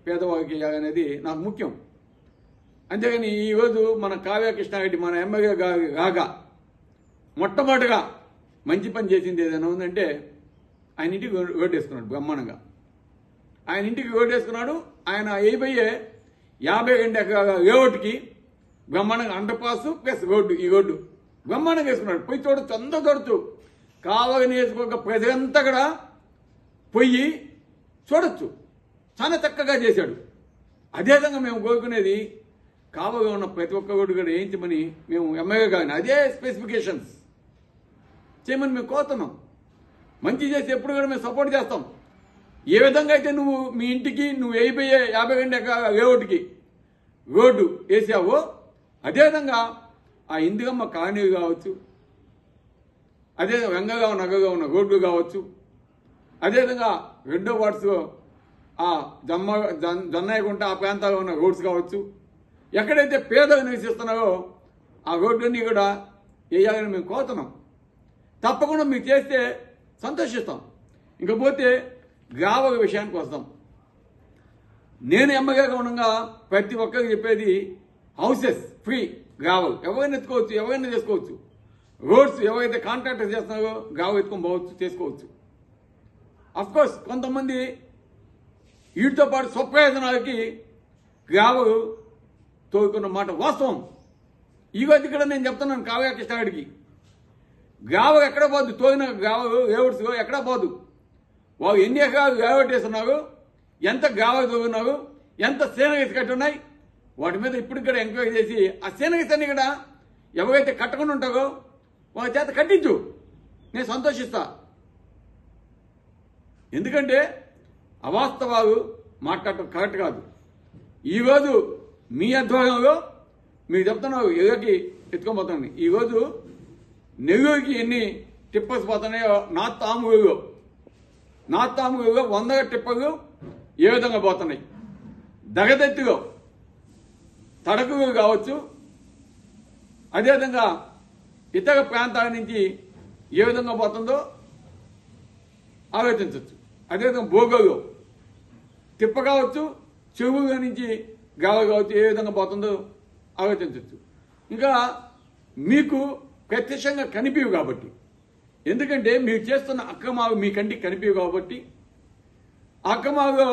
పేదవాళ్ళకి ఇవ్వాలనేది నాకు ముఖ్యం. అంతేగాని ఈరోజు మన కావ్య కృష్ణారెడ్డి మన ఎమ్మెల్యే కాగా మొట్టమొదటిగా మంచి పని చేసింది ఏదైనా ఉందంటే ఆయన ఇంటికి ఓటేసుకున్నాడు బ్రహ్మాండంగా. ఆయన ఇంటికి ఓటేసుకున్నాడు. ఆయన అయిపోయే 52 ఎకరాల లేఅవుట్కి బ్రహ్మాండంగా అండర్ పాస్ ప్లస్ రోడ్డు, ఈ రోడ్డు బ్రహ్మాండంగా వేసుకున్నాడు. పోయి చూడొచ్చు, అందరూ చూడొచ్చు. కావలి నియోజకవర్గ ప్రజలంతా కూడా పోయి చూడొచ్చు. చాలా చక్కగా చేశాడు. అదేవిధంగా మేము కోరుకునేది కావలిగా ఉన్న ప్రతి ఒక్క రోడ్డు కూడా వేయించమని మేము ఎమ్మెల్యే కానీ అదే స్పెసిఫికేషన్స్ చేయమని మేము కోరుతున్నాం. మంచి చేసి ఎప్పుడు కూడా మేము సపోర్ట్ చేస్తాం. ఏ విధంగా అయితే నువ్వు మీ ఇంటికి నువ్వు అయిపోయే 52 ఎకరాల లేఅవుట్కి రోడ్డు వేసావో అదేవిధంగా ఆ ఇందిరమ్మ కాలనీ కావచ్చు, అదే వెంగగా నగగా ఉన్న రోడ్లు కావచ్చు, అదేవిధంగా 2వ వార్డ్స్ ఆ జొన్నయ్యగుంట ఆ ప్రాంతాల్లో ఉన్న రోడ్స్ కావచ్చు, ఎక్కడైతే పేదలు నివసిస్తున్నారో ఆ రోడ్లన్నీ కూడా వేయాలని మేము కోరుతున్నాం. తప్పకుండా మీరు చేస్తే సంతోషిస్తాం. ఇంకపోతే గ్రావల విషయానికి వస్తాం. నేను ఎమ్మెల్యేగా ఉండగా ప్రతి ఒక్కరికి చెప్పేది హౌసెస్ ఫ్రీ, గ్రావల్ ఎవరైనా ఎత్తుకోవచ్చు, ఎవరైనా చేసుకోవచ్చు. రోడ్స్ ఎవరైతే కాంట్రాక్టర్ చేస్తున్నారో గ్రావల్ ఎత్తుకొని పోవచ్చు, చేసుకోవచ్చు. అఫ్కోర్స్ కొంతమంది వీటితో పాటు స్వప్రయోజనాలకి గ్రావల్ తోడుకున్న మాట వాస్తవం. ఈ రోజు కూడా నేను చెప్తున్నాను కావ్య కృష్ణారెడ్డికి, గ్రావల్ ఎక్కడ పోదు, తోగిన గ్రావల్ లేఅవుట్స్ ఎక్కడ పోదు. వాళ్ళు ఎన్ని ఎకరాలు లేఅవుట్ వేస్తున్నారు, ఎంత గ్రావల్ తోగున్నారు, ఎంత సీనరీస్ కట్టి ఉన్నాయి, వాటి మీద ఇప్పుడు కూడా ఎంక్వైరీ చేసి ఆ సీనరీస్ అన్ని కూడా ఎవరైతే కట్టకుండా ఉంటారో వాళ్ళ చేత కట్టించు, నేను సంతోషిస్తా. ఎందుకంటే అవాస్తవాలు మాట్లాడటం కరెక్ట్ కాదు. ఈరోజు మీ ఆధ్వర్యంలో మీరు చెప్తున్నారు ఎదురుకి ఎత్తుకోబోతుంది. ఈరోజు నెల్లూరుకి ఎన్ని టిప్పర్స్ పోతున్నాయో నార్త్ తాముగూరులో 100 టిప్పర్లు ఏ విధంగా పోతున్నాయి. దగదెత్తులో తడకు కావచ్చు, అదేవిధంగా ఇతర ప్రాంతాల నుంచి ఏ విధంగా పోతుందో ఆలోచించవచ్చు. అదేవిధంగా భోగోలో తిప్ప కావచ్చు, చెవుల నుంచి గావ కావచ్చు, ఏ విధంగా పోతుందో ఆలోచించవచ్చు. ఇంకా మీకు ప్రత్యక్షంగా కనిపించవు కాబట్టి, ఎందుకంటే మీరు చేస్తున్న అక్రమాలు మీ కంటికి కనిపించవు కాబట్టి అక్రమాలు